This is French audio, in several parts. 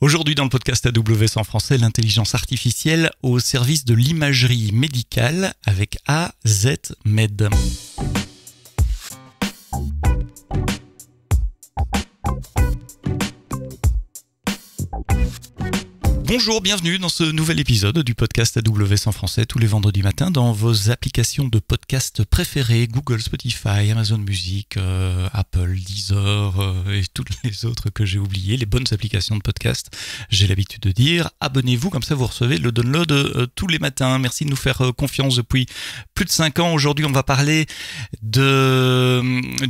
Aujourd'hui dans le podcast AWS en français, l'intelligence artificielle au service de l'imagerie médicale avec AZMed. Bonjour, bienvenue dans ce nouvel épisode du podcast AWS en français tous les vendredis matins dans vos applications de podcast préférées, Google, Spotify, Amazon Music, Apple, Deezer et toutes les autres que j'ai oubliées, les bonnes applications de podcast. J'ai l'habitude de dire, abonnez-vous, comme ça vous recevez le download tous les matins. Merci de nous faire confiance depuis plus de 5 ans. Aujourd'hui, on va parler du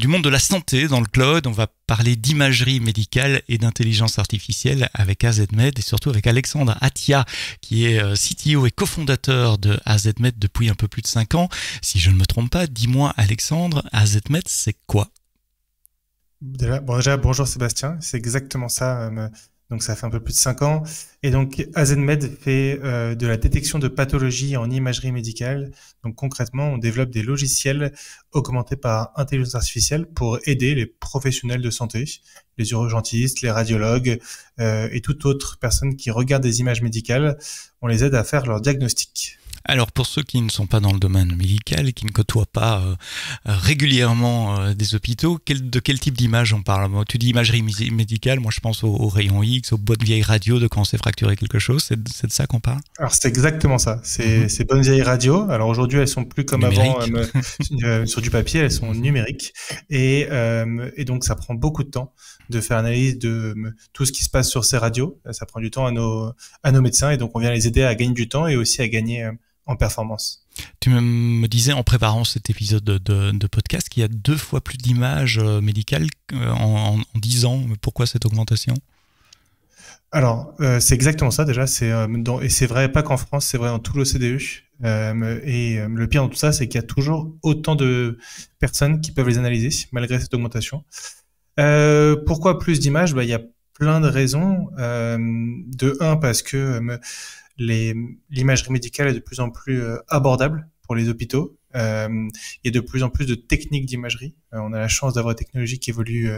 monde de la santé dans le cloud. On va parler d'imagerie médicale et d'intelligence artificielle avec AZMed et surtout avec Alexandre Attia qui est CTO et cofondateur de AZMed depuis un peu plus de 5 ans. Si je ne me trompe pas, dis-moi Alexandre, AZMed c'est quoi ? Déjà, bonjour Sébastien, c'est exactement ça. Donc ça fait un peu plus de 5 ans. Et donc AZMed fait de la détection de pathologies en imagerie médicale. Donc concrètement, on développe des logiciels augmentés par intelligence artificielle pour aider les professionnels de santé, les urgentistes, les radiologues et toute autre personne qui regarde des images médicales. On les aide à faire leur diagnostic. Alors pour ceux qui ne sont pas dans le domaine médical et qui ne côtoient pas régulièrement des hôpitaux, de quel type d'image on parle ? Tu dis imagerie médicale, moi je pense aux rayons X, aux bonnes vieilles radios de quand on s'est fracturé quelque chose, c'est de ça qu'on parle ? Alors c'est exactement ça, c'est ces bonnes vieilles radios. Alors aujourd'hui elles sont plus comme avant sur du papier, elles sont numériques et donc ça prend beaucoup de temps de faire l'analyse de tout ce qui se passe sur ces radios. Ça prend du temps à nos médecins et donc on vient les aider à gagner du temps et aussi à gagner en performance. Tu me disais en préparant cet épisode de podcast qu'il y a 2 fois plus d'images médicales en 10 ans. Pourquoi cette augmentation ? Alors, c'est exactement ça déjà. Et c'est vrai pas qu'en France, c'est vrai dans tout l'OCDE. Le pire dans tout ça, c'est qu'il y a toujours autant de personnes qui peuvent les analyser malgré cette augmentation. Pourquoi plus d'images ? Il y a plein de raisons. Parce que l'imagerie médicale est de plus en plus abordable pour les hôpitaux. Il y a de plus en plus de techniques d'imagerie. On a la chance d'avoir une technologie qui évolue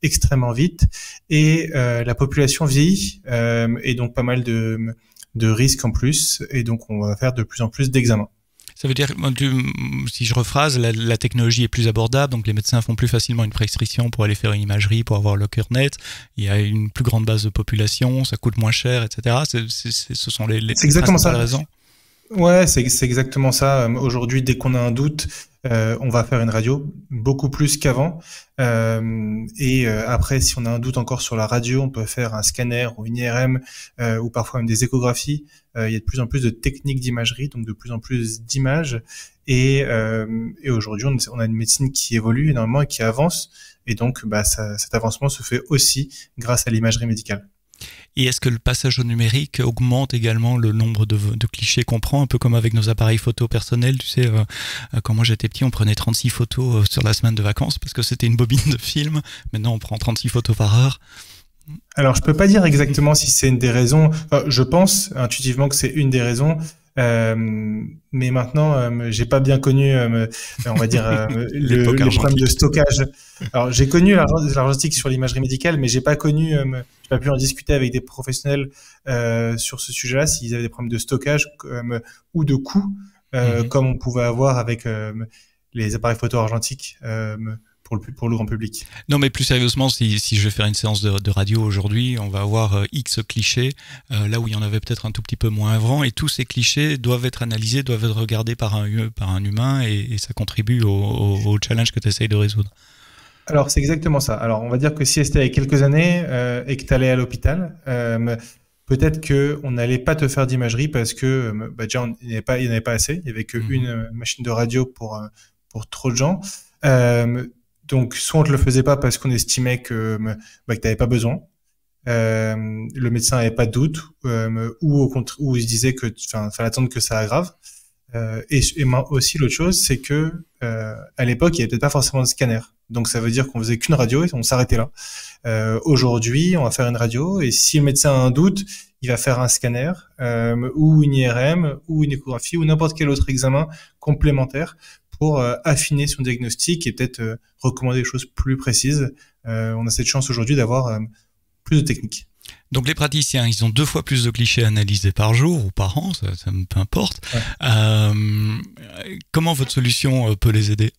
extrêmement vite. Et la population vieillit et donc pas mal de risques en plus. Et donc on va faire de plus en plus d'examens. Ça veut dire, si je rephrase, la technologie est plus abordable, donc les médecins font plus facilement une prescription pour aller faire une imagerie, pour avoir le cœur net. Il y a une plus grande base de population, ça coûte moins cher, etc. Ce sont les principales raisons. Ouais, c'est exactement ça. Aujourd'hui, dès qu'on a un doute, on va faire une radio, beaucoup plus qu'avant. Après, si on a un doute encore sur la radio, on peut faire un scanner ou une IRM ou parfois même des échographies. Il y a de plus en plus de techniques d'imagerie, donc de plus en plus d'images. Et aujourd'hui, on a une médecine qui évolue énormément et qui avance. Et donc, cet avancement se fait aussi grâce à l'imagerie médicale. Et est-ce que le passage au numérique augmente également le nombre de clichés qu'on prend, un peu comme avec nos appareils photo personnels, tu sais, quand moi j'étais petit, on prenait 36 photos sur la semaine de vacances parce que c'était une bobine de film. Maintenant, on prend 36 photos par heure. Alors, je peux pas dire exactement si c'est une des raisons. Enfin, je pense intuitivement que c'est une des raisons. Mais maintenant, j'ai pas bien connu, on va dire, les problèmes de stockage. Alors, j'ai connu l'argentique sur l'imagerie médicale, mais j'ai pas pu en discuter avec des professionnels sur ce sujet-là, s'ils avaient des problèmes de stockage ou de coûts, comme on pouvait avoir avec les appareils photo argentiques. Pour le grand public. Non, mais plus sérieusement, si je vais faire une séance de radio aujourd'hui, on va avoir X clichés, là où il y en avait peut-être un tout petit peu moins avant, et tous ces clichés doivent être analysés, doivent être regardés par un humain, et ça contribue au challenge que tu essayes de résoudre. Alors, c'est exactement ça. Alors, on va dire que si c'était il y a quelques années et que tu allais à l'hôpital, peut-être qu'on n'allait pas te faire d'imagerie parce que déjà, il n'y en avait pas assez. Il n'y avait qu'une machine de radio pour trop de gens. Donc, soit on te le faisait pas parce qu'on estimait que tu n'avais pas besoin. Le médecin n'avait pas de doute, ou au contraire, ou il se disait que, fallait attendre que ça aggrave. Et aussi l'autre chose, c'est que à l'époque, il n'y avait peut-être pas forcément de scanner. Donc, ça veut dire qu'on faisait qu'une radio et on s'arrêtait là. Aujourd'hui, on va faire une radio et si le médecin a un doute, il va faire un scanner ou une IRM ou une échographie ou n'importe quel autre examen complémentaire pour affiner son diagnostic et peut-être recommander des choses plus précises. On a cette chance aujourd'hui d'avoir plus de techniques. Donc les praticiens, ils ont 2 fois plus de clichés analysés par jour ou par an, ça peu importe. Ouais. Comment votre solution peut les aider?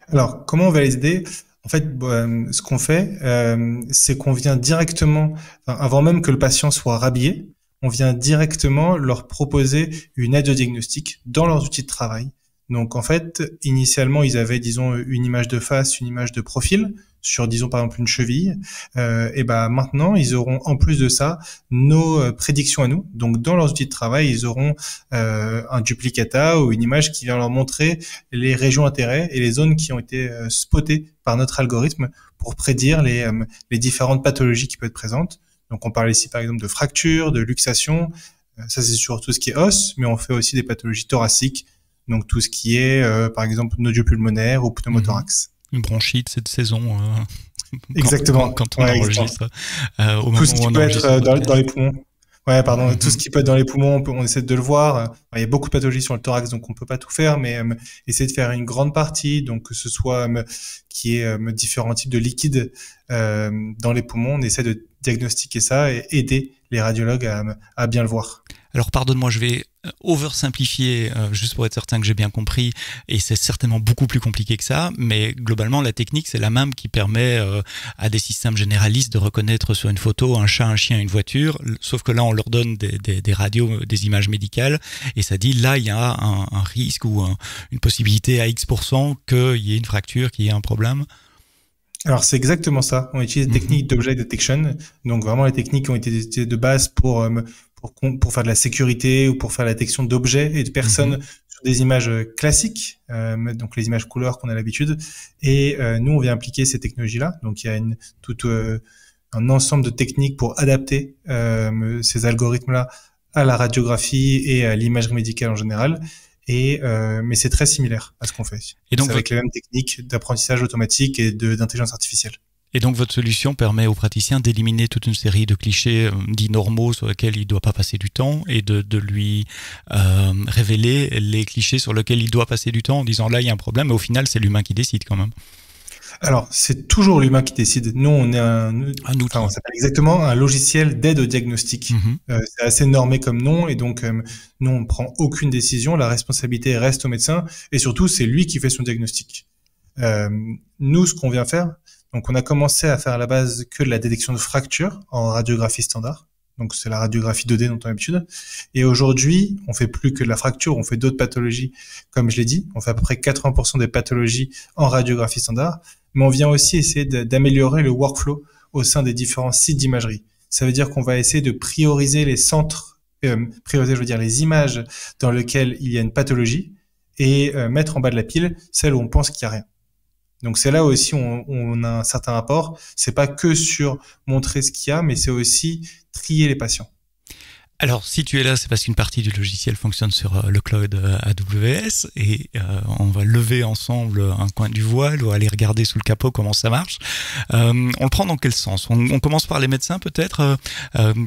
Alors, comment on va les aider? En fait, ce qu'on fait, c'est qu'on vient directement, avant même que le patient soit rhabillé, on vient directement leur proposer une aide au diagnostic dans leurs outils de travail. Donc, en fait, initialement, ils avaient, disons, une image de face, une image de profil sur, disons, par exemple, une cheville. Et ben, maintenant, ils auront, en plus de ça, nos prédictions à nous. Donc, dans leurs outils de travail, ils auront un duplicata ou une image qui vient leur montrer les régions d'intérêt et les zones qui ont été spotées par notre algorithme pour prédire les différentes pathologies qui peuvent être présentes. Donc, on parle ici, par exemple, de fractures, de luxation. Ça, c'est sur tout ce qui est os, mais on fait aussi des pathologies thoraciques. Donc, tout ce qui est, par exemple, nodule pulmonaire ou pneumothorax. Une bronchite cette saison. Exactement. Quand on enregistre. Au moment tout ce qui peut être dans les poumons. Ouais, pardon. Tout ce qui peut être dans les poumons, on essaie de le voir. Il y a beaucoup de pathologies sur le thorax, donc on peut pas tout faire, mais essayer de faire une grande partie, donc que ce soit qui est différents types de liquides dans les poumons. On essaie de diagnostiquer ça et aider les radiologues à bien le voir. Alors pardonne-moi, je vais oversimplifier juste pour être certain que j'ai bien compris, et c'est certainement beaucoup plus compliqué que ça, mais globalement la technique c'est la même qui permet à des systèmes généralistes de reconnaître sur une photo un chat, un chien, une voiture, sauf que là on leur donne des radios, des images médicales, et ça dit là il y a un risque ou une possibilité à X% qu'il y ait une fracture, qu'il y ait un problème. Alors c'est exactement ça, on utilise des techniques d'object detection, donc vraiment les techniques qui ont été utilisées de base pour faire de la sécurité ou pour faire la détection d'objets et de personnes sur des images classiques, donc les images couleurs qu'on a l'habitude. Et nous, on vient appliquer ces technologies-là. Donc il y a un ensemble de techniques pour adapter ces algorithmes-là à la radiographie et à l'imagerie médicale en général. Mais c'est très similaire à ce qu'on fait. Et donc avec les mêmes techniques d'apprentissage automatique et d'intelligence artificielle. Et donc votre solution permet aux praticiens d'éliminer toute une série de clichés dits normaux sur lesquels il ne doit pas passer du temps et de lui révéler les clichés sur lesquels il doit passer du temps en disant là il y a un problème, mais au final c'est l'humain qui décide quand même. Alors c'est toujours l'humain qui décide. Nous on est un outil. On s'appelle exactement un logiciel d'aide au diagnostic. C'est assez normé comme nom et donc nous on ne prend aucune décision, la responsabilité reste au médecin et surtout c'est lui qui fait son diagnostic. Nous ce qu'on vient faire, donc, on a commencé à faire à la base que de la détection de fractures en radiographie standard. Donc, c'est la radiographie 2D dont on a l'habitude. Et aujourd'hui, on fait plus que de la fracture, on fait d'autres pathologies. Comme je l'ai dit, on fait à peu près 80% des pathologies en radiographie standard. Mais on vient aussi essayer d'améliorer le workflow au sein des différents sites d'imagerie. Ça veut dire qu'on va essayer de prioriser les centres, les images dans lesquelles il y a une pathologie et mettre en bas de la pile celles où on pense qu'il n'y a rien. Donc c'est là aussi on a un certain rapport. C'est pas que sur montrer ce qu'il y a, mais c'est aussi trier les patients. Alors, si tu es là, c'est parce qu'une partie du logiciel fonctionne sur le cloud AWS et on va lever ensemble un coin du voile ou aller regarder sous le capot comment ça marche. On le prend dans quel sens? On commence par les médecins peut-être.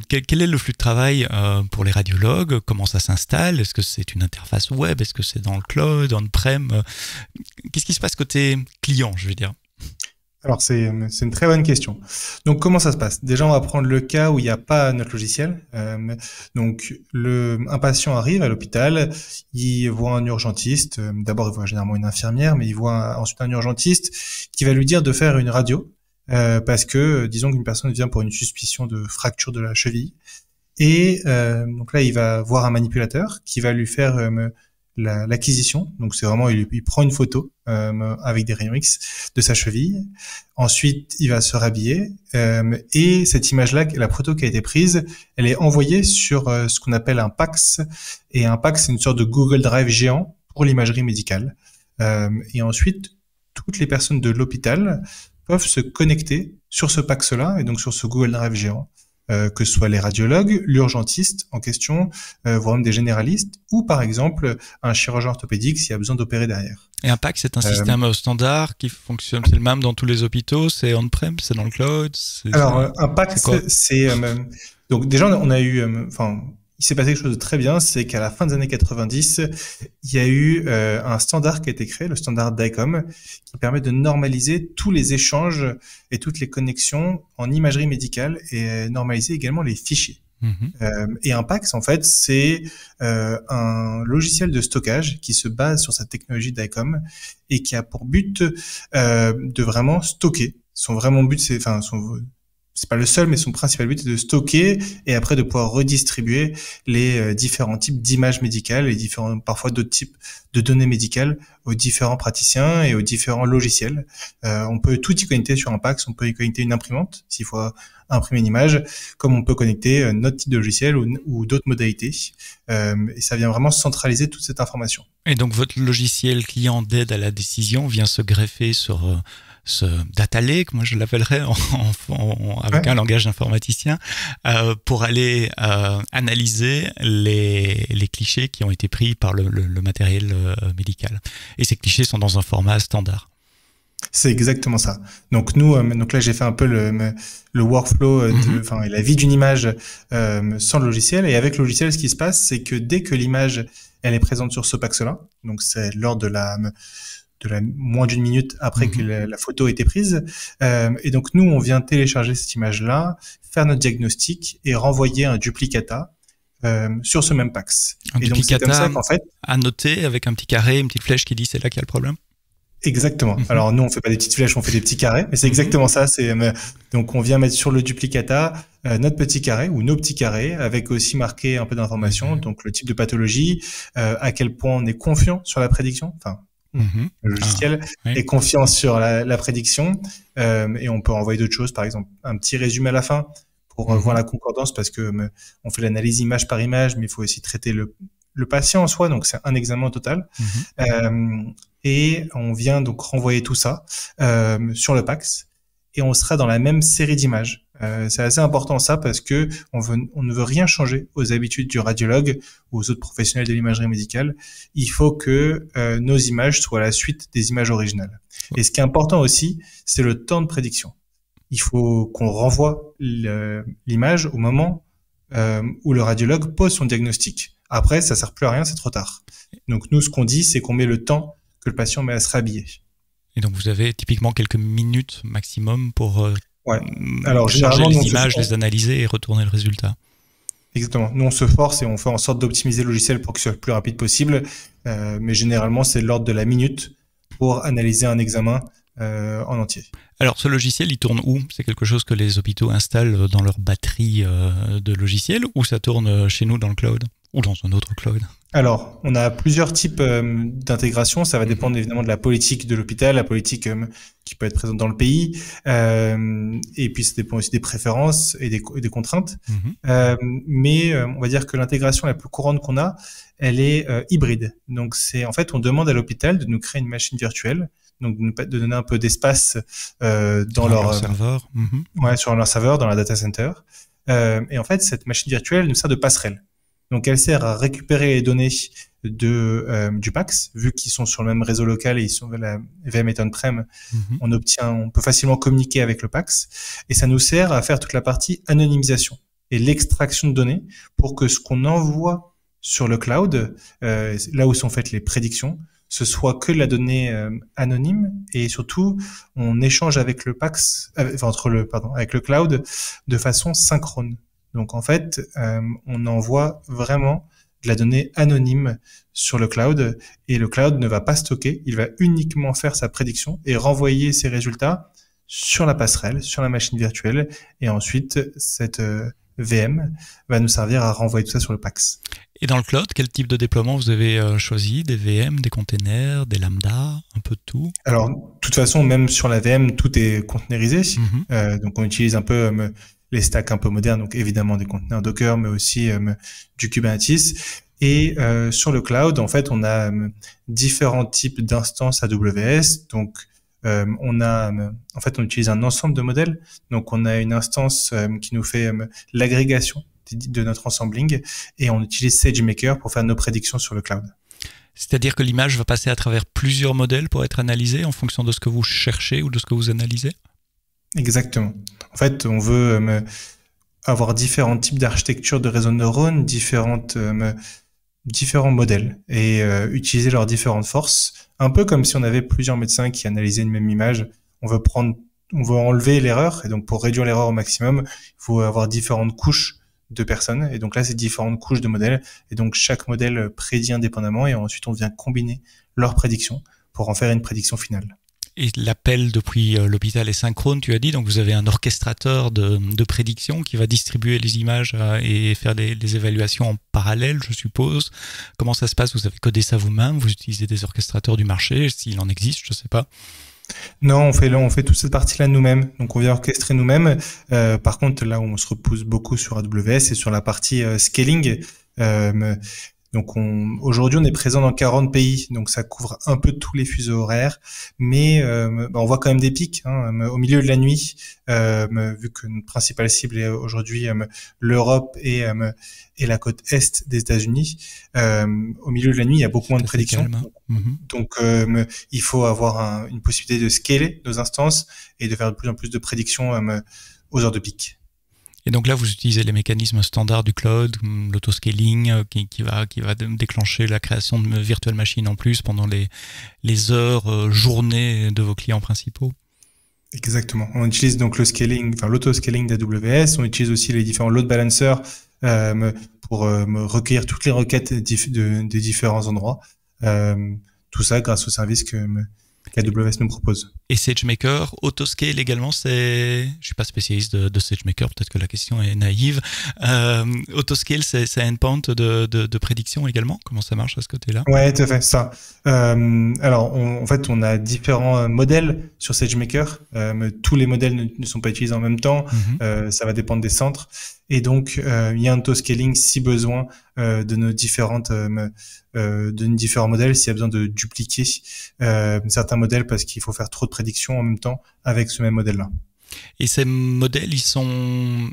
Quel est le flux de travail pour les radiologues? Comment ça s'installe? Est-ce que c'est une interface web? Est-ce que c'est dans le cloud, on-prem? Qu'est-ce qui se passe côté client, je veux dire? Alors, c'est une très bonne question. Donc, comment ça se passe? Déjà, on va prendre le cas où il n'y a pas notre logiciel. Donc, un patient arrive à l'hôpital, il voit un urgentiste. D'abord, il voit généralement une infirmière, mais il voit ensuite un urgentiste qui va lui dire de faire une radio parce que, disons qu'une personne vient pour une suspicion de fracture de la cheville. Et donc là, il va voir un manipulateur qui va lui faire l'acquisition. Donc c'est vraiment, il prend une photo avec des rayons X de sa cheville. Ensuite, il va se rhabiller et cette image-là, la photo qui a été prise, elle est envoyée sur ce qu'on appelle un PACS. Et un PACS, c'est une sorte de Google Drive géant pour l'imagerie médicale. Et ensuite, toutes les personnes de l'hôpital peuvent se connecter sur ce PACS-là et donc sur ce Google Drive géant. Que ce soit les radiologues, l'urgentiste en question, voire même des généralistes, ou par exemple un chirurgien orthopédique s'il y a besoin d'opérer derrière. Et un PACS, c'est un système standard qui fonctionne, c'est le même dans tous les hôpitaux, c'est on-prem, c'est dans le cloud? Alors, un PACS, c'est donc déjà on a eu, il s'est passé quelque chose de très bien, c'est qu'à la fin des années 90, il y a eu un standard qui a été créé, le standard DICOM, qui permet de normaliser tous les échanges et toutes les connexions en imagerie médicale et normaliser également les fichiers. Et un PACS, en fait, c'est un logiciel de stockage qui se base sur cette technologie DICOM et qui a pour but de vraiment stocker. Son vraiment but, c'est pas le seul, mais son principal but est de stocker et après de pouvoir redistribuer les différents types d'images médicales et parfois d'autres types de données médicales aux différents praticiens et aux différents logiciels. On peut tout y connecter sur un PACS, on peut y connecter une imprimante s'il faut imprimer une image, comme on peut connecter notre type de logiciel ou d'autres modalités. Et ça vient vraiment centraliser toute cette information. Et donc votre logiciel client d'aide à la décision vient se greffer sur ce data lake, moi je l'appellerais avec un langage d'informaticien, pour aller analyser les clichés qui ont été pris par le matériel médical. Et ces clichés sont dans un format standard. C'est exactement ça. Donc nous, donc là j'ai fait un peu le workflow, et la vie d'une image sans le logiciel. Et avec le logiciel, ce qui se passe, c'est que dès que l'image elle est présente sur ce PACS-là, donc c'est lors de la moins d'une minute après que la photo a été prise. Et donc, nous, on vient télécharger cette image-là, faire notre diagnostic et renvoyer un duplicata sur ce même PACS. Un et donc, c'est comme ça qu'en fait... à noter avec un petit carré, une petite flèche qui dit c'est là qu'il y a le problème. Exactement. Alors, nous, on fait pas des petites flèches, on fait des petits carrés, mais c'est exactement ça. Donc, on vient mettre sur le duplicata notre petit carré ou nos petits carrés avec aussi marqué un peu d'informations, donc le type de pathologie, à quel point on est confiant sur la prédiction, le logiciel est confiant sur la prédiction et on peut envoyer d'autres choses, par exemple un petit résumé à la fin pour voir la concordance parce que on fait l'analyse image par image, mais il faut aussi traiter le patient en soi, donc c'est un examen au total. Et on vient donc renvoyer tout ça sur le PACS et on sera dans la même série d'images. C'est assez important ça parce que on ne veut rien changer aux habitudes du radiologue ou aux autres professionnels de l'imagerie médicale. Il faut que nos images soient la suite des images originales. Et ce qui est important aussi, c'est le temps de prédiction. Il faut qu'on renvoie l'image au moment où le radiologue pose son diagnostic. Après, ça sert plus à rien, c'est trop tard. Donc nous, ce qu'on dit, c'est qu'on met le temps que le patient met à se rhabiller. Et donc vous avez typiquement quelques minutes maximum pour alors, charger les images, les analyser et retourner le résultat. Exactement. Nous, on se force et on fait en sorte d'optimiser le logiciel pour que ce soit le plus rapide possible. Mais généralement, c'est de l'ordre de la minute pour analyser un examen en entier. Alors, ce logiciel, il tourne où? C'est quelque chose que les hôpitaux installent dans leur batterie de logiciels ou ça tourne chez nous dans le cloud ou dans un autre cloud? Alors, on a plusieurs types d'intégration. Ça va dépendre évidemment de la politique de l'hôpital, la politique qui peut être présente dans le pays. Et puis, ça dépend aussi des préférences et des contraintes. Mais on va dire que l'intégration la plus courante qu'on a, elle est hybride. Donc, en fait, on demande à l'hopital de nous créer une machine virtuelle, donc de donner un peu d'espace dans leur serveur. Sur leur serveur, dans la data center. Et en fait, cette machine virtuelle nous sert de passerelle. Donc, elle sert à récupérer les données du PACS, vu qu'ils sont sur le même réseau local et ils sont la VM est on-prem. On peut facilement communiquer avec le PACS et ça nous sert à faire toute la partie anonymisation et l'extraction de données pour que ce qu'on envoie sur le cloud, là où sont faites les prédictions, ce soit que de la donnée anonyme et surtout on échange avec le PACS, avec le cloud de façon synchrone. Donc en fait, on envoie vraiment de la donnée anonyme sur le cloud et le cloud ne va pas stocker, il va uniquement faire sa prédiction et renvoyer ses résultats sur la passerelle, sur la machine virtuelle et ensuite cette VM va nous servir à renvoyer tout ça sur le PACS. Et dans le cloud, quel type de déploiement vous avez choisi? Des VM, des containers, des lambda, un peu de tout? Alors, de toute façon, même sur la VM, tout est containerisé. Donc on utilise un peu les stacks un peu modernes, donc évidemment des conteneurs Docker, mais aussi du Kubernetes. Et sur le cloud, en fait, on a différents types d'instances AWS. Donc, on utilise un ensemble de modèles. Donc, on a une instance qui nous fait l'agrégation de notre ensembling et on utilise SageMaker pour faire nos prédictions sur le cloud. C'est-à-dire que l'image va passer à travers plusieurs modèles pour être analysée en fonction de ce que vous cherchez ou de ce que vous analysez? Exactement. En fait, on veut avoir différents types d'architecture de réseaux de neurones, différents modèles et utiliser leurs différentes forces. Un peu comme si on avait plusieurs médecins qui analysaient une même image. On veut enlever l'erreur et donc pour réduire l'erreur au maximum, il faut avoir différentes couches de personnes et donc là c'est différentes couches de modèles et donc chaque modèle prédit indépendamment et ensuite on vient combiner leurs prédictions pour en faire une prédiction finale. Et l'appel depuis l'hôpital est synchrone, tu as dit, donc vous avez un orchestrateur de prédiction qui va distribuer les images et faire les évaluations en parallèle, je suppose. Comment ça se passe? Vous avez codé ça vous-même? Vous utilisez des orchestrateurs du marché, s'il en existe, je ne sais pas. Non, on fait toute cette partie-là nous-mêmes. Donc, on vient orchestrer nous-mêmes. Par contre, là où on se repose beaucoup sur AWS, c'est sur la partie scaling. Donc aujourd'hui, on est présent dans 40 pays, donc ça couvre un peu tous les fuseaux horaires, mais on voit quand même des pics au milieu de la nuit, vu que notre principale cible est aujourd'hui l'Europe et la côte est des États-Unis. Au milieu de la nuit, il y a beaucoup moins de prédictions. Donc il faut avoir une possibilité de scaler nos instances et de faire de plus en plus de prédictions aux heures de pic. Et donc là, vous utilisez les mécanismes standards du cloud, l'autoscaling, qui va déclencher la création de virtual machines en plus pendant les heures, journées de vos clients principaux. Exactement. On utilise donc l'autoscaling d'AWS. On utilise aussi les différents load balancers pour recueillir toutes les requêtes des différents endroits. Tout ça grâce au service qu'AWS nous propose. Et SageMaker, Autoscale également, je suis pas spécialiste de SageMaker, peut-être que la question est naïve. Autoscale, c'est un endpoint de prédiction également. Comment ça marche à ce côté-là? Ouais, tout à fait, ça. Alors, en fait, on a différents modèles sur SageMaker. Tous les modèles ne sont pas utilisés en même temps. Ça va dépendre des centres. Et donc, il y a un autoscaling si besoin de nos différents modèles, s'il y a besoin de dupliquer certains modèles parce qu'il faut faire trop de prédictions en même temps avec ce même modèle-là. Et ces modèles, ils sont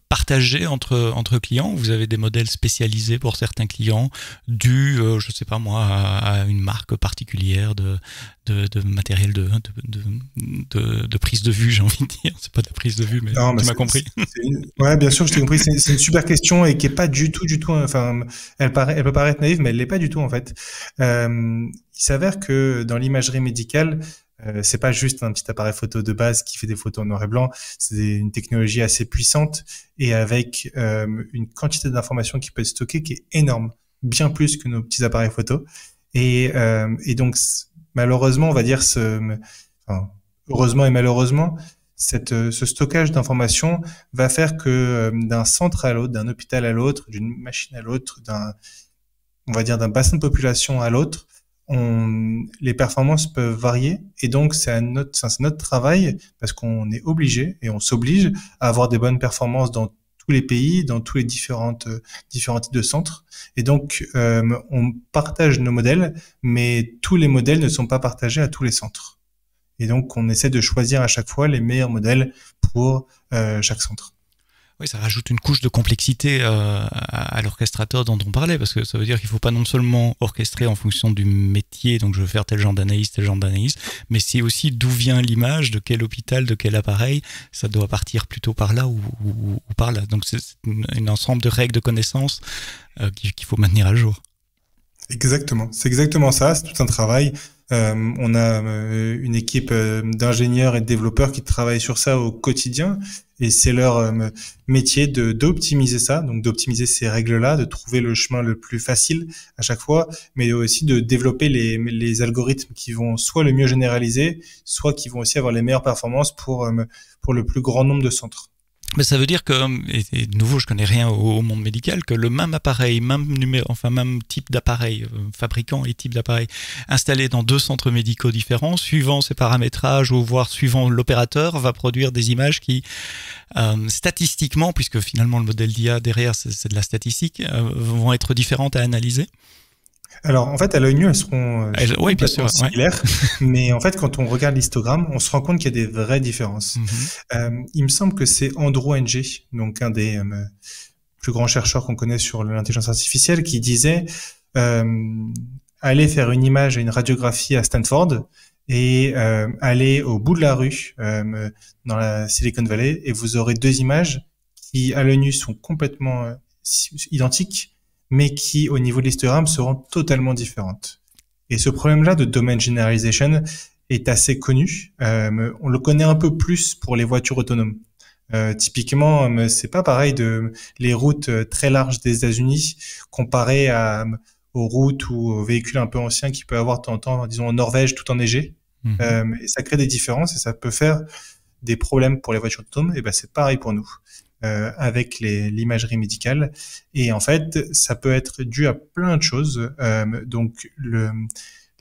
partagés entre clients? Vous avez des modèles spécialisés pour certains clients, je sais pas moi, à une marque particulière de matériel de prise de vue, j'ai envie de dire. C'est pas de la prise de vue, mais tu m'as compris. Ouais, bien sûr, je t'ai compris. C'est une super question et qui est pas du tout, enfin, elle peut paraître naïve, mais elle l'est pas du tout, en fait. Il s'avère que dans l'imagerie médicale, c'est pas juste un petit appareil photo de base qui fait des photos en noir et blanc. C'est une technologie assez puissante et avec une quantité d'informations qui peut être stockée qui est énorme, bien plus que nos petits appareils photo. Et donc malheureusement, on va dire heureusement et malheureusement, ce stockage d'informations va faire que d'un centre à l'autre, d'un hôpital à l'autre, d'une machine à l'autre, on va dire d'un bassin de population à l'autre, les performances peuvent varier et donc c'est notre travail parce qu'on est obligé et on s'oblige à avoir des bonnes performances dans tous les pays, dans tous les différents types de centres. Et donc on partage nos modèles, mais tous les modèles ne sont pas partagés à tous les centres. Et donc on essaie de choisir à chaque fois les meilleurs modèles pour chaque centre. Oui, ça rajoute une couche de complexité à l'orchestrateur dont on parlait, parce que ça veut dire qu'il ne faut pas non seulement orchestrer en fonction du métier, donc je veux faire tel genre d'analyse, mais c'est aussi d'où vient l'image, de quel hôpital, de quel appareil, ça doit partir plutôt par là ou par là. Donc c'est un ensemble de règles de connaissances qu'il faut maintenir à jour. Exactement, c'est exactement ça, c'est tout un travail. On a une équipe d'ingénieurs et de développeurs qui travaillent sur ça au quotidien et c'est leur métier d'optimiser ça, donc d'optimiser ces règles-là, de trouver le chemin le plus facile à chaque fois, mais aussi de développer les algorithmes qui vont soit le mieux généraliser, soit qui vont aussi avoir les meilleures performances pour le plus grand nombre de centres. Mais ça veut dire que, et de nouveau, je connais rien au monde médical, que le même appareil, même type d'appareil, fabricant et type d'appareil, installé dans deux centres médicaux différents, suivant ses paramétrages ou voire suivant l'opérateur, va produire des images qui, statistiquement, puisque finalement le modèle d'IA derrière c'est de la statistique, vont être différentes à analyser. Alors, en fait, à l'œil nu, elles seront oui, bien sûr, similaires. Ouais. Mais en fait, quand on regarde l'histogramme, on se rend compte qu'il y a des vraies différences. Il me semble que c'est Andrew Ng, donc un des plus grands chercheurs qu'on connaît sur l'intelligence artificielle, qui disait allez faire une image et une radiographie à Stanford et aller au bout de la rue dans la Silicon Valley et vous aurez deux images qui, à l'œil nu, sont complètement identiques, mais qui, au niveau de l'histogramme, seront totalement différentes. Et ce problème-là de domain generalization est assez connu. On le connaît un peu plus pour les voitures autonomes. Typiquement, c'est pas pareil de les routes très larges des États-Unis comparées aux routes ou aux véhicules un peu anciens qu'il peut avoir de temps en temps, disons en Norvège, tout enneigé. Et ça crée des différences et ça peut faire des problèmes pour les voitures autonomes. Et ben c'est pareil pour nous avec l'imagerie médicale. Et en fait, ça peut être dû à plein de choses. Donc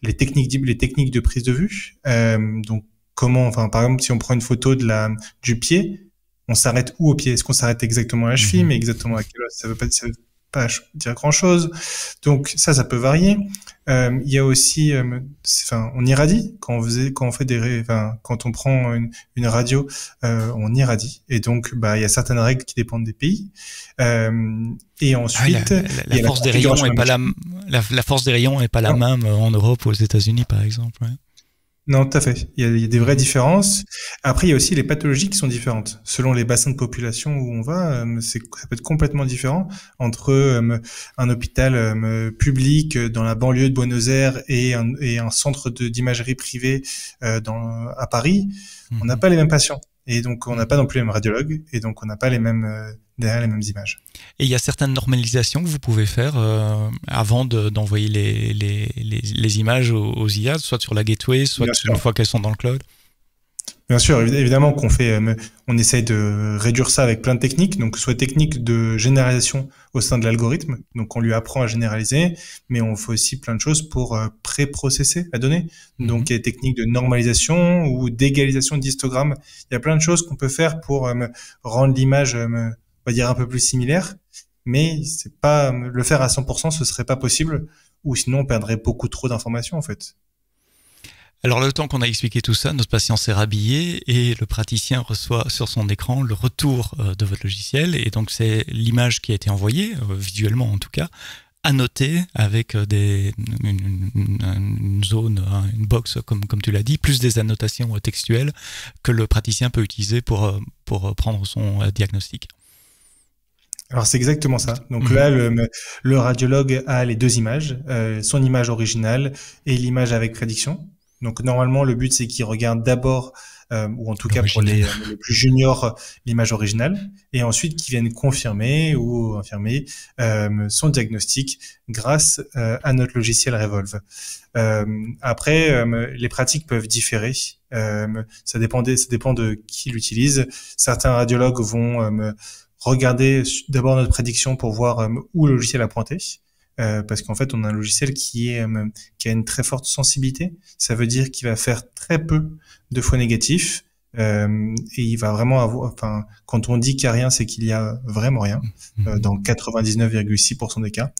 les techniques de prise de vue. Donc par exemple, si on prend une photo du pied, on s'arrête où au pied? Est-ce qu'on s'arrête exactement à la cheville, mais exactement à quelle os? Ça veut pas dire grand chose. Donc ça peut varier. Il y a aussi, on irradie quand on fait quand on prend une radio, on irradie. Et donc, il y a certaines règles qui dépendent des pays. Et ensuite, la force des rayons est pas la force des rayons est pas la même en Europe ou aux États-Unis, par exemple. Ouais. Non, tout à fait. Il y a des vraies différences. Après, il y a aussi les pathologies qui sont différentes. Selon les bassins de population où on va, ça peut être complètement différent entre un hôpital public dans la banlieue de Buenos Aires et un centre d'imagerie privée à Paris. On n'a pas les mêmes patients. Et donc, on n'a pas non plus les mêmes radiologues. Et donc, on n'a pas derrière les mêmes images. Et il y a certaines normalisations que vous pouvez faire avant d'envoyer les images aux IA, soit sur la gateway, soit une fois qu'elles sont dans le cloud. Bien sûr, évidemment qu'on on essaye de réduire ça avec plein de techniques, donc soit technique de généralisation au sein de l'algorithme, donc on lui apprend à généraliser, mais on fait aussi plein de choses pour pré-processer la donnée. Donc il y a des techniques de normalisation ou d'égalisation d'histogramme. Il y a plein de choses qu'on peut faire pour rendre l'image, on va dire, un peu plus similaire, mais c'est pas le faire à 100%, ce serait pas possible, ou sinon on perdrait beaucoup trop d'informations en fait. Alors, le temps qu'on a expliqué tout ça, notre patient s'est rhabillé et le praticien reçoit sur son écran le retour de votre logiciel. Et donc, c'est l'image qui a été envoyée, visuellement en tout cas, annotée avec une zone, une box, comme tu l'as dit, plus des annotations textuelles que le praticien peut utiliser pour prendre son diagnostic. Alors c'est exactement ça. Donc là, le radiologue a les deux images, son image originale et l'image avec prédiction. Donc normalement, le but c'est qu'il regarde d'abord, ou en tout cas pour les plus juniors, l'image originale, et ensuite qu'ils viennent confirmer ou infirmer son diagnostic grâce à notre logiciel Revolve. Après, les pratiques peuvent différer. Ça dépend de qui l'utilise. Certains radiologues vont regarder d'abord notre prédiction pour voir où le logiciel a pointé. Parce qu'en fait, on a un logiciel qui a une très forte sensibilité. Ça veut dire qu'il va faire très peu de faux négatifs. Et il va vraiment avoir, quand on dit qu'il n'y a rien, c'est qu'il y a vraiment rien, dans 99,6% des cas.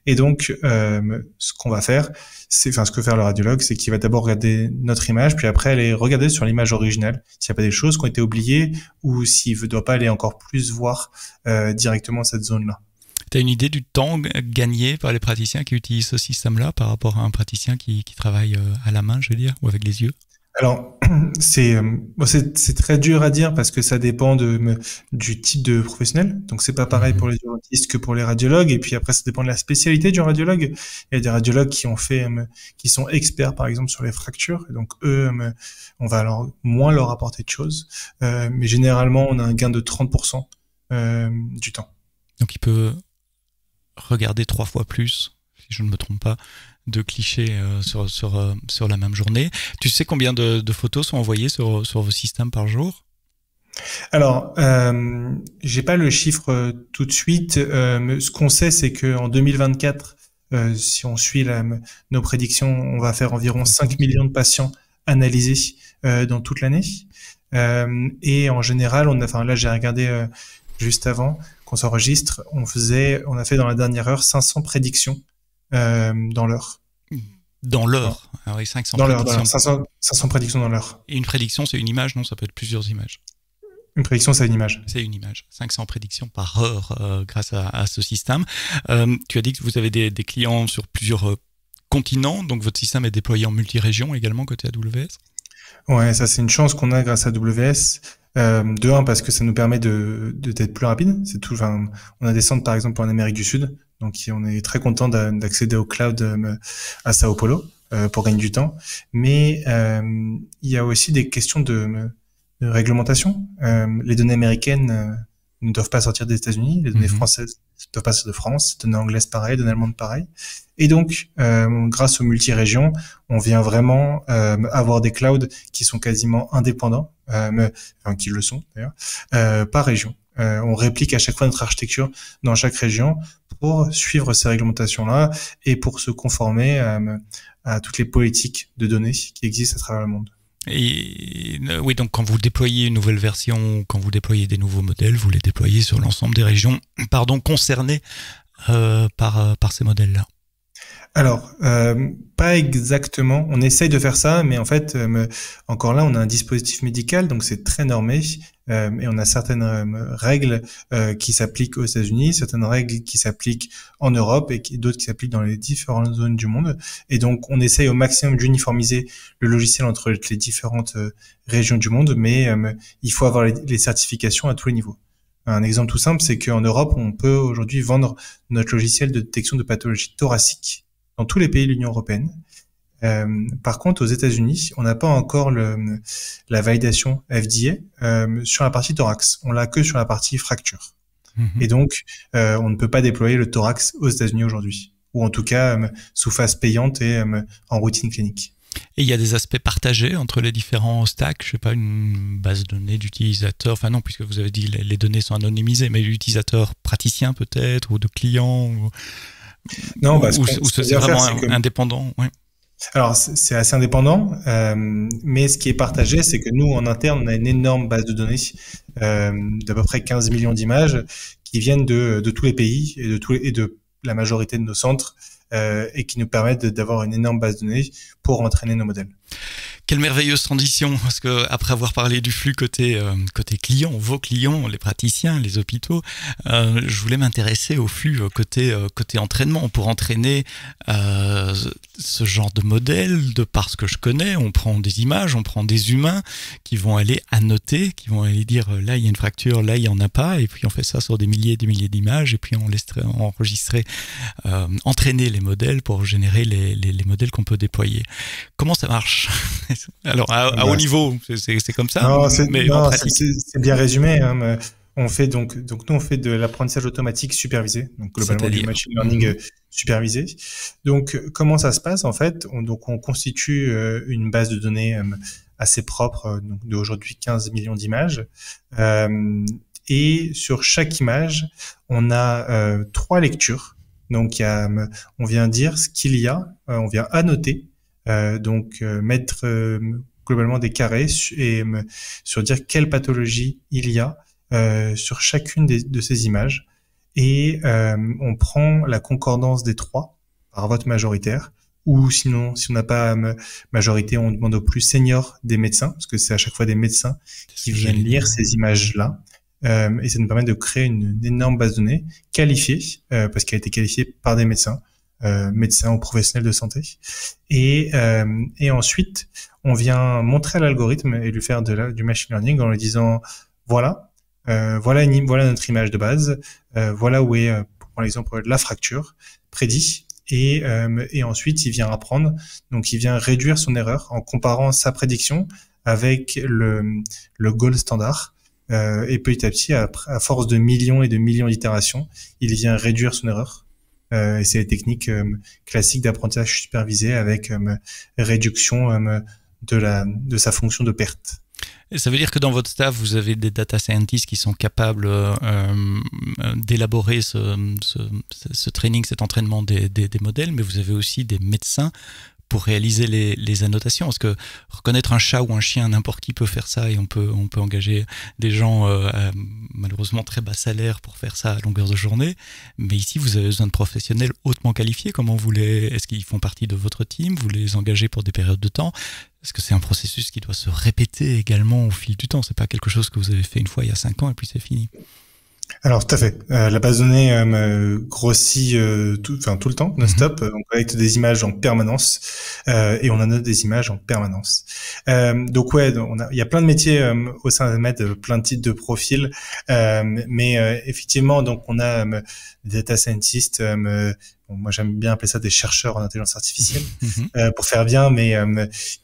Et donc, ce qu'on va faire, ce que fait le radiologue, c'est qu'il va d'abord regarder notre image, puis après aller regarder sur l'image originale s'il n'y a pas des choses qui ont été oubliées ou s'il ne doit pas aller encore plus voir directement cette zone-là. Tu as une idée du temps gagné par les praticiens qui utilisent ce système-là par rapport à un praticien qui travaille à la main, je veux dire, ou avec les yeux? Alors, c'est très dur à dire parce que ça dépend du type de professionnel. Donc, c'est pas pareil pour les urgentistes que pour les radiologues. Et puis après, ça dépend de la spécialité du radiologue. Il y a des radiologues qui sont experts, par exemple, sur les fractures. Et donc, eux, on va moins leur apporter de choses. Mais généralement, on a un gain de 30% du temps. Donc, il peut regarder 3 fois plus, si je ne me trompe pas, de clichés sur la même journée. Tu sais combien de photos sont envoyées sur vos systèmes par jour? Alors, j'ai pas le chiffre tout de suite. Ce qu'on sait, c'est qu'en 2024, si on suit nos prédictions, on va faire environ 5 millions de patients analysés dans toute l'année. Et en général, là j'ai regardé juste avant qu'on s'enregistre, on a fait dans la dernière heure 500 prédictions dans l'heure. Dans l'heure. Ah oui, 500 dans prédictions. L'heure, 500 prédictions dans l'heure. Et une prédiction, c'est une image, non? Ça peut être plusieurs images. Une prédiction, c'est une image. C'est une image. 500 prédictions par heure grâce à ce système. Tu as dit que vous avez des clients sur plusieurs continents, donc votre système est déployé en multi-région également côté AWS? Ouais, ça c'est une chance qu'on a grâce à AWS. De un, parce que ça nous permet d'être plus rapide. C'est tout. Enfin, on a des centres par exemple en Amérique du Sud, donc on est très content d'accéder au cloud à Sao Paulo pour gagner du temps. Mais il y a aussi des questions de réglementation. Les données américaines ne doivent pas sortir des États-Unis, les données françaises ne doivent pas sortir de France, les données anglaises pareil, les données allemandes pareil. Et donc, grâce aux multi-régions, on vient vraiment avoir des clouds qui sont quasiment indépendants, enfin qui le sont d'ailleurs, par région. On réplique à chaque fois notre architecture dans chaque région pour suivre ces réglementations-là et pour se conformer à toutes les politiques de données qui existent à travers le monde. Et oui, donc quand vous déployez une nouvelle version, quand vous déployez des nouveaux modèles, vous les déployez sur l'ensemble des régions, concernées par ces modèles-là. Alors, pas exactement. On essaye de faire ça, mais en fait, encore là, on a un dispositif médical, donc c'est très normé, et on a certaines règles qui s'appliquent aux États-Unis, certaines règles qui s'appliquent en Europe et d'autres qui s'appliquent dans les différentes zones du monde. Et donc, on essaye au maximum d'uniformiser le logiciel entre les différentes régions du monde, mais il faut avoir les certifications à tous les niveaux. Un exemple tout simple, c'est qu'en Europe, on peut aujourd'hui vendre notre logiciel de détection de pathologies thoraciques dans tous les pays de l'Union européenne. Par contre, aux États-Unis, on n'a pas encore la validation FDA sur la partie thorax. On l'a que sur la partie fracture. Et donc, on ne peut pas déployer le thorax aux États-Unis aujourd'hui, ou en tout cas sous phase payante et en routine clinique. Et il y a des aspects partagés entre les différents stacks, je sais pas, une base de données d'utilisateurs, enfin non, puisque vous avez dit les données sont anonymisées, mais l'utilisateur praticien peut-être, ou de clients, non, ou c'est vraiment indépendant, ouais. Alors, c'est assez indépendant, mais ce qui est partagé, c'est que nous, en interne, on a une énorme base de données d'à peu près 15 millions d'images qui viennent de tous les pays et de la majorité de nos centres et qui nous permettent d'avoir une énorme base de données pour entraîner nos modèles. Quelle merveilleuse transition, parce que après avoir parlé du flux côté client, vos clients, les praticiens, les hôpitaux, je voulais m'intéresser au flux côté entraînement. Pour entraîner ce genre de modèle, de par ce que je connais, on prend des images, on prend des humains qui vont aller annoter, qui vont aller dire là il y a une fracture, là il y en a pas, et puis on fait ça sur des milliers d'images, et puis on laisse enregistrer, entraîner les modèles pour générer les modèles qu'on peut déployer. Comment ça marche? Alors, à haut niveau, c'est comme ça, non, mais en pratique. C'est bien résumé. Hein, on fait donc nous on fait de l'apprentissage automatique supervisé, donc globalement du machine learning supervisé. Donc comment ça se passe en fait? On constitue une base de données assez propre, donc d'aujourd'hui 15 millions d'images, et sur chaque image, on a 3 lectures. Donc on vient dire ce qu'il y a, on vient annoter. Donc mettre globalement des carrés et sur dire quelle pathologie il y a sur chacune de ces images et on prend la concordance des 3 par vote majoritaire ou sinon si on n'a pas majorité on demande au plus senior des médecins parce que c'est à chaque fois des médecins qui viennent lire ces images-là et ça nous permet de créer une énorme base de données qualifiée parce qu'elle a été qualifiée par des médecins médecins ou professionnels de santé. Et ensuite, on vient montrer à l'algorithme et lui faire du machine learning en lui disant voilà notre image de base, voilà où est, pour prendre l'exemple de la fracture, prédit. Et ensuite, il vient apprendre. Donc, il vient réduire son erreur en comparant sa prédiction avec le gold standard. Et petit à petit, à force de millions et de millions d'itérations, il vient réduire son erreur. Et c'est les techniques classiques d'apprentissage supervisé avec réduction de sa fonction de perte. Et ça veut dire que dans votre staff, vous avez des data scientists qui sont capables d'élaborer ce training, cet entraînement des modèles, mais vous avez aussi des médecins pour réaliser les annotations, parce que reconnaître un chat ou un chien, n'importe qui peut faire ça et on peut engager des gens malheureusement très bas salaire pour faire ça à longueur de journée, mais ici vous avez besoin de professionnels hautement qualifiés. Est-ce qu'ils font partie de votre team? Vous les engagez pour des périodes de temps? Est-ce que c'est un processus qui doit se répéter également au fil du temps? C'est pas quelque chose que vous avez fait une fois il y a 5 ans et puis c'est fini? Alors tout à fait. La base de données grossit tout le temps, non-stop. On collecte des images en permanence et on annote des images en permanence. Donc ouais, il y a plein de métiers au sein d'Admed, plein de types de profils, mais effectivement, donc on a des data scientists. Bon, moi j'aime bien appeler ça des chercheurs en intelligence artificielle pour faire bien, mais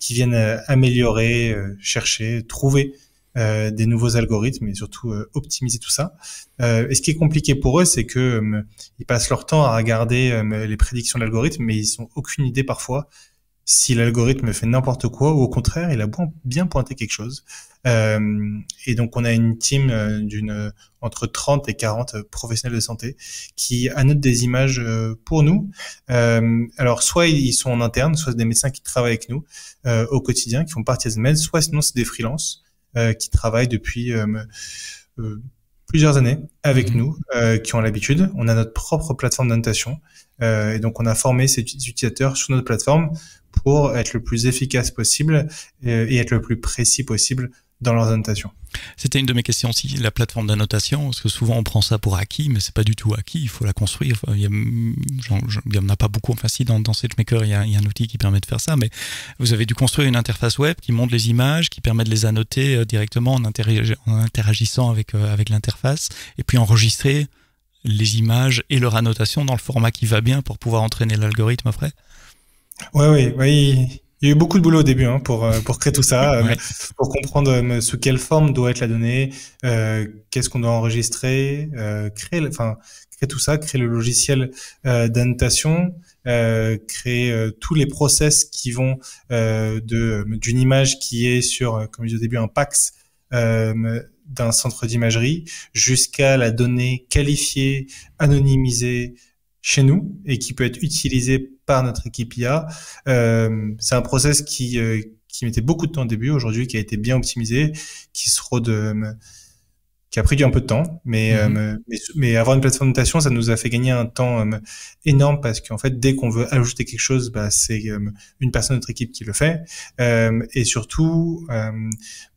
qui viennent améliorer, chercher, trouver des nouveaux algorithmes et surtout optimiser tout ça. Et ce qui est compliqué pour eux, c'est que ils passent leur temps à regarder les prédictions de l'algorithme, mais ils ont aucune idée parfois si l'algorithme fait n'importe quoi ou au contraire, il a bien pointé quelque chose. Et donc on a une team entre 30 et 40 professionnels de santé qui annotent des images pour nous. Alors soit ils sont en interne, soit c'est des médecins qui travaillent avec nous au quotidien, qui font partie de Admed, soit sinon c'est des freelances qui travaillent depuis plusieurs années avec nous, qui ont l'habitude. On a notre propre plateforme d'annotation et donc on a formé ces utilisateurs sur notre plateforme pour être le plus efficace possible et être le plus précis possible dans leurs annotations. C'était une de mes questions aussi, la plateforme d'annotation, parce que souvent on prend ça pour acquis, mais c'est pas du tout acquis, il faut la construire. Enfin, il y en a pas beaucoup, enfin si dans SageMaker il y a un outil qui permet de faire ça, mais vous avez dû construire une interface web qui montre les images, qui permet de les annoter directement en interagissant avec l'interface, et puis enregistrer les images et leur annotation dans le format qui va bien pour pouvoir entraîner l'algorithme après. Oui. Il y a eu beaucoup de boulot au début pour créer tout ça, pour comprendre sous quelle forme doit être la donnée, qu'est-ce qu'on doit enregistrer, créer tout ça, créer le logiciel d'annotation, créer tous les process qui vont d'une image qui est sur, comme je disais au début, un PACS d'un centre d'imagerie jusqu'à la donnée qualifiée, anonymisée chez nous et qui peut être utilisée par notre équipe IA. C'est un process qui mettait beaucoup de temps au début, aujourd'hui qui a été bien optimisé, qui a pris un peu de temps, mais avoir une plateforme de notation, ça nous a fait gagner un temps énorme parce qu'en fait, dès qu'on veut ajouter quelque chose, c'est une personne de notre équipe qui le fait. Et surtout,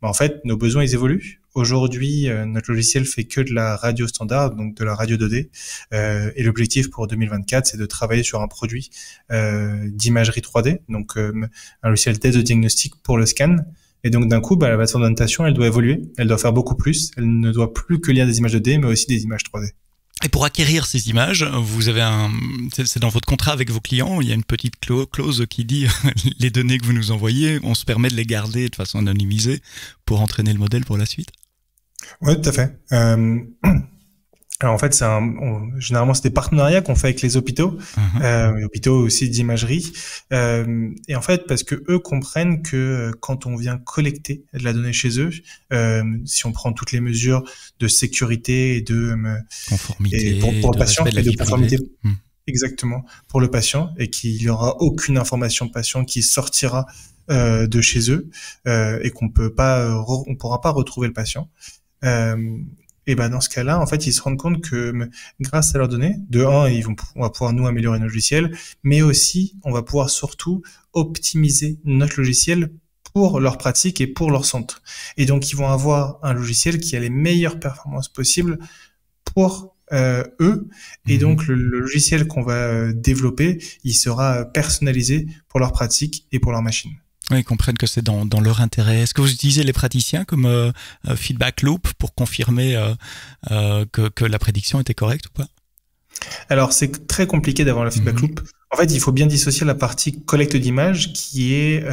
en fait, nos besoins, ils évoluent. Aujourd'hui, notre logiciel fait que de la radio standard, donc de la radio 2D. Et l'objectif pour 2024, c'est de travailler sur un produit d'imagerie 3D, donc un logiciel d'aide de diagnostic pour le scan. Et donc d'un coup, la plateforme d'annotation, elle doit évoluer, elle doit faire beaucoup plus. Elle ne doit plus que lire des images 2D, mais aussi des images 3D. Et pour acquérir ces images, vous avez c'est dans votre contrat avec vos clients, il y a une petite clause qui dit les données que vous nous envoyez, on se permet de les garder de façon anonymisée pour entraîner le modèle pour la suite. Oui, tout à fait. Alors en fait, généralement c'est des partenariats qu'on fait avec les hôpitaux, les hôpitaux aussi d'imagerie. Et en fait, parce que eux comprennent que quand on vient collecter de la donnée chez eux, si on prend toutes les mesures de sécurité et de conformité, et pour le patient et de conformité, exactement, pour le patient, et qu'il y aura aucune information patient qui sortira de chez eux et on pourra pas retrouver le patient. Et dans ce cas-là, en fait, ils se rendent compte que grâce à leurs données, on va pouvoir nous améliorer nos logiciels, mais aussi on va pouvoir surtout optimiser notre logiciel pour leur pratique et pour leur centre. Et donc, ils vont avoir un logiciel qui a les meilleures performances possibles pour eux. Et donc, le logiciel qu'on va développer, il sera personnalisé pour leur pratique et pour leur machine. Oui, ils comprennent que c'est dans leur intérêt. Est-ce que vous utilisez les praticiens comme feedback loop pour confirmer que la prédiction était correcte ou pas? Alors, c'est très compliqué d'avoir le feedback loop. En fait, il faut bien dissocier la partie collecte d'images qui est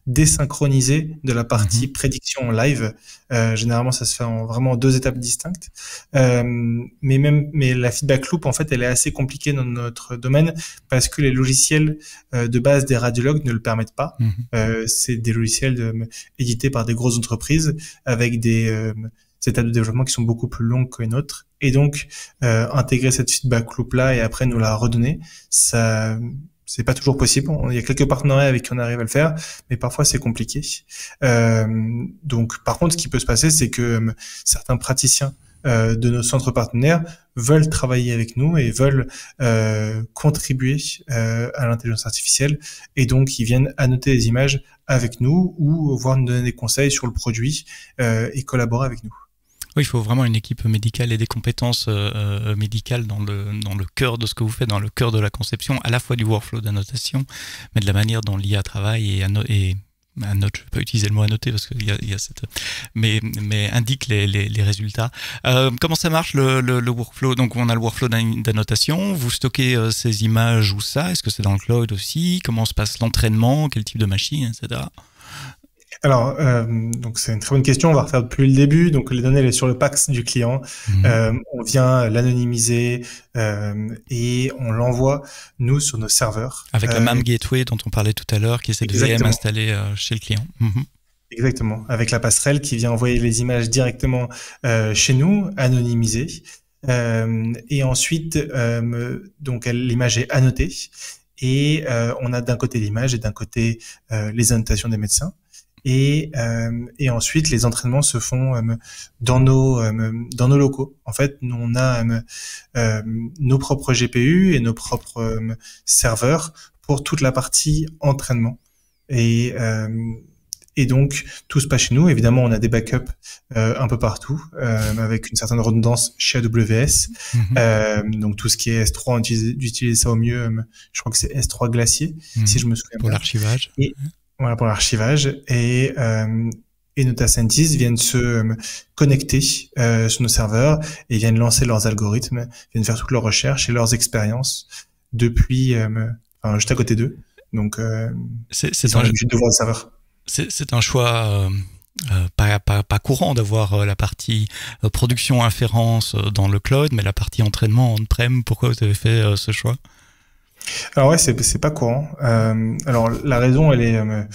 désynchronisée de la partie prédiction live. Généralement, ça se fait vraiment en 2 étapes distinctes. Mais la feedback loop, en fait, elle est assez compliquée dans notre domaine parce que les logiciels de base des radiologues ne le permettent pas. C'est des logiciels édités par des grosses entreprises avec des étapes de développement qui sont beaucoup plus longues que les nôtres. Et donc, intégrer cette feedback loop-là et après nous la redonner, ça, c'est pas toujours possible. Il y a quelques partenariats avec qui on arrive à le faire, mais parfois c'est compliqué. Donc, par contre, ce qui peut se passer, c'est que certains praticiens de nos centres partenaires veulent travailler avec nous et veulent contribuer à l'intelligence artificielle. Et donc, ils viennent annoter les images avec nous ou voire nous donner des conseils sur le produit et collaborer avec nous. Oui, il faut vraiment une équipe médicale et des compétences médicales dans le cœur de ce que vous faites, dans le cœur de la conception, à la fois du workflow d'annotation, mais de la manière dont l'IA travaille et annote, je ne vais pas utiliser le mot annoter parce qu'il y a cette, mais indique les résultats. Comment ça marche le workflow? Donc on a le workflow d'annotation. Vous stockez ces images où ça? Est-ce que c'est dans le cloud aussi? Comment se passe l'entraînement? Quel type de machine, etc. Alors, donc c'est une très bonne question. On va refaire depuis le début. Donc, les données, elles sont sur le PAX du client. On vient l'anonymiser et on l'envoie, nous, sur nos serveurs. Avec la MAM Gateway dont on parlait tout à l'heure, qui est cette VM installée chez le client. Exactement. Avec la passerelle qui vient envoyer les images directement chez nous, anonymisées. Et ensuite, donc l'image est annotée. Et on a d'un côté l'image et d'un côté les annotations des médecins. Et ensuite, les entraînements se font dans nos locaux. En fait, nous, on a nos propres GPU et nos propres serveurs pour toute la partie entraînement. Et donc, tout se passe chez nous. Évidemment, on a des backups un peu partout, avec une certaine redondance chez AWS. Donc, tout ce qui est S3, on utilise ça au mieux. Je crois que c'est S3 Glacier, si je me souviens bien. Pour l'archivage. Voilà, pour l'archivage. Et nos data scientists viennent se connecter sur nos serveurs et viennent lancer leurs algorithmes, viennent faire toutes leurs recherches et leurs expériences depuis, juste à côté d'eux. Donc, ils ont l'habitude de voir le serveur. C'est un choix pas courant d'avoir la partie production inférence dans le cloud, mais la partie entraînement on-prem. Pourquoi vous avez fait ce choix? Alors ouais, c'est pas courant. Alors la raison, il y en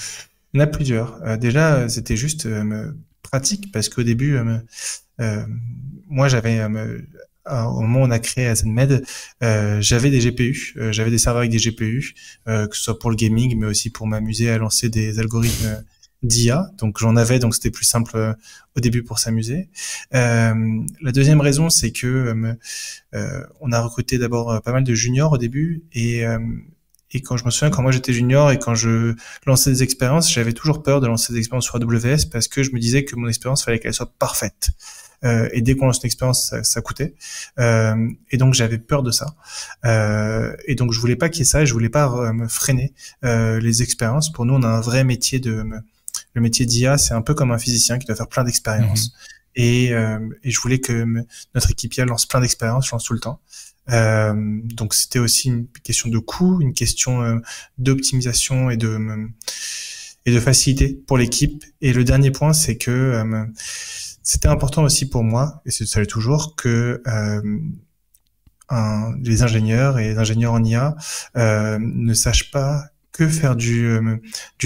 a plusieurs. Déjà, c'était juste pratique parce qu'au début, moi j'avais au moment où on a créé AZMed, j'avais des GPU, j'avais des serveurs avec des GPU, que ce soit pour le gaming, mais aussi pour m'amuser à lancer des algorithmes d'IA. Donc j'en avais, donc c'était plus simple au début pour s'amuser. La deuxième raison, c'est que on a recruté d'abord pas mal de juniors au début et quand je me souviens, quand moi j'étais junior et quand je lançais des expériences, j'avais toujours peur de lancer des expériences sur AWS parce que je me disais que mon expérience fallait qu'elle soit parfaite. Et dès qu'on lance une expérience, ça coûtait. Et donc j'avais peur de ça. Et donc je voulais pas qu'il y ait ça. Et je voulais pas me freiner les expériences. Pour nous, on a un vrai métier le métier d'IA, c'est un peu comme un physicien qui doit faire plein d'expériences. Et je voulais que notre équipe IA lance plein d'expériences, lance tout le temps. Donc c'était aussi une question de coût, une question d'optimisation et de facilité pour l'équipe. Et le dernier point, c'est que c'était important aussi pour moi, et ça l'est toujours, que les ingénieurs et les ingénieurs en IA ne sachent pas que faire du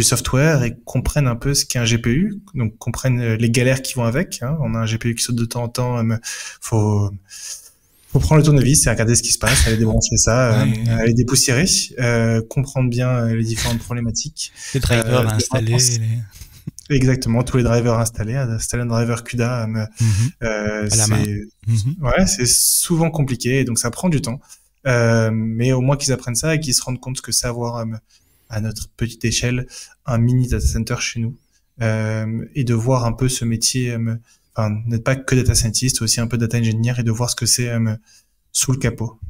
software et comprennent un peu ce qu'est un GPU, donc comprennent les galères qui vont avec. On a un GPU qui saute de temps en temps, faut prendre le tournevis et regarder ce qui se passe, aller débrancher ça, aller dépoussiérer, comprendre bien les différentes problématiques. Les drivers à installer. Exactement, tous les drivers installés, installer un driver CUDA, à la main. Ouais, c'est souvent compliqué, donc ça prend du temps. Mais au moins qu'ils apprennent ça et qu'ils se rendent compte que savoir à notre petite échelle un mini data center chez nous et de voir un peu ce métier, n'être pas que data scientist, aussi un peu data engineer et de voir ce que c'est sous le capot.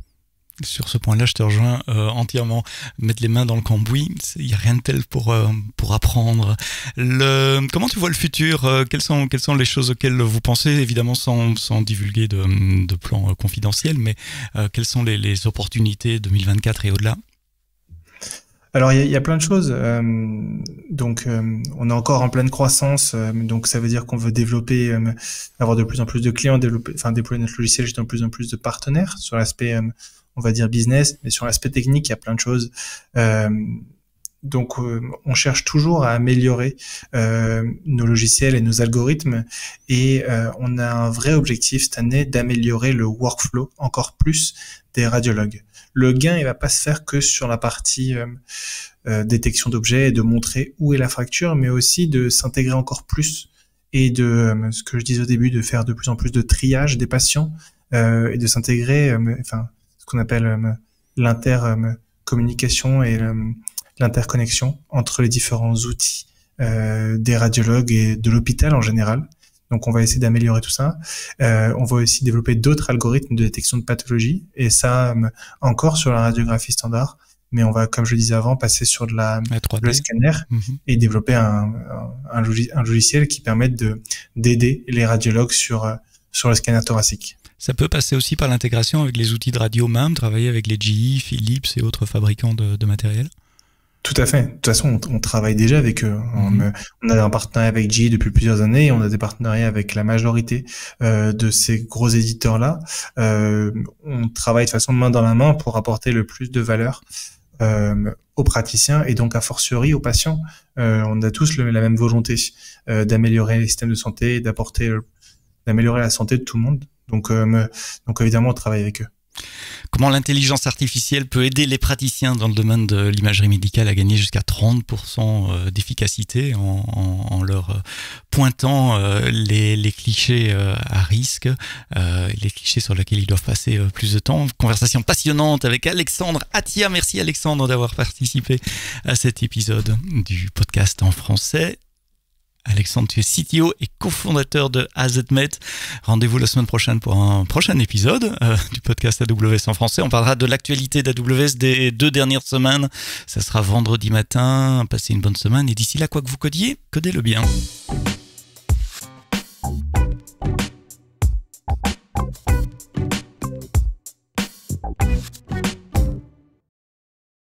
Sur ce point-là, je te rejoins entièrement. Mettre les mains dans le cambouis, il n'y a rien de tel pour apprendre. Comment tu vois le futur? Quelles sont les choses auxquelles vous pensez, évidemment sans divulguer de plans confidentiels, mais quelles sont les opportunités 2024 et au-delà? Alors il y a plein de choses. Donc on est encore en pleine croissance. Donc ça veut dire qu'on veut développer, avoir de plus en plus de clients, déployer notre logiciel chez de plus en plus de partenaires sur l'aspect on va dire business, mais sur l'aspect technique, il y a plein de choses. Donc, on cherche toujours à améliorer nos logiciels et nos algorithmes, et on a un vrai objectif cette année d'améliorer le workflow encore plus des radiologues. Le gain, il va pas se faire que sur la partie détection d'objets et de montrer où est la fracture, mais aussi de s'intégrer encore plus et de ce que je disais au début, de faire de plus en plus de triage des patients et de s'intégrer, qu'on appelle l'intercommunication et l'interconnexion entre les différents outils des radiologues et de l'hôpital en général. Donc, on va essayer d'améliorer tout ça. On va aussi développer d'autres algorithmes de détection de pathologie, et ça, encore sur la radiographie standard. Mais on va, comme je le disais avant, passer sur le scanner et développer un logiciel qui permette d'aider les radiologues sur le scanner thoracique. Ça peut passer aussi par l'intégration avec les outils de radio MAM, travailler avec les GE, Philips et autres fabricants de matériel. Tout à fait. De toute façon, on travaille déjà avec eux. On a un partenariat avec GE depuis plusieurs années, et on a des partenariats avec la majorité de ces gros éditeurs-là. On travaille de façon main dans la main pour apporter le plus de valeur aux praticiens et donc a fortiori aux patients. On a tous la même volonté d'améliorer les systèmes de santé et d'améliorer la santé de tout le monde. Donc évidemment, on travaille avec eux. Comment l'intelligence artificielle peut aider les praticiens dans le domaine de l'imagerie médicale à gagner jusqu'à 30% d'efficacité en leur pointant les clichés à risque, les clichés sur lesquels ils doivent passer plus de temps. Conversation passionnante avec Alexandre Attia. Merci Alexandre d'avoir participé à cet épisode du podcast en français. Alexandre, tu es CTO et cofondateur de AZMed. Rendez-vous la semaine prochaine pour un prochain épisode du podcast AWS en français. On parlera de l'actualité d'AWS des 2 dernières semaines. Ça sera vendredi matin. Passez une bonne semaine et d'ici là, quoi que vous codiez, codez-le bien.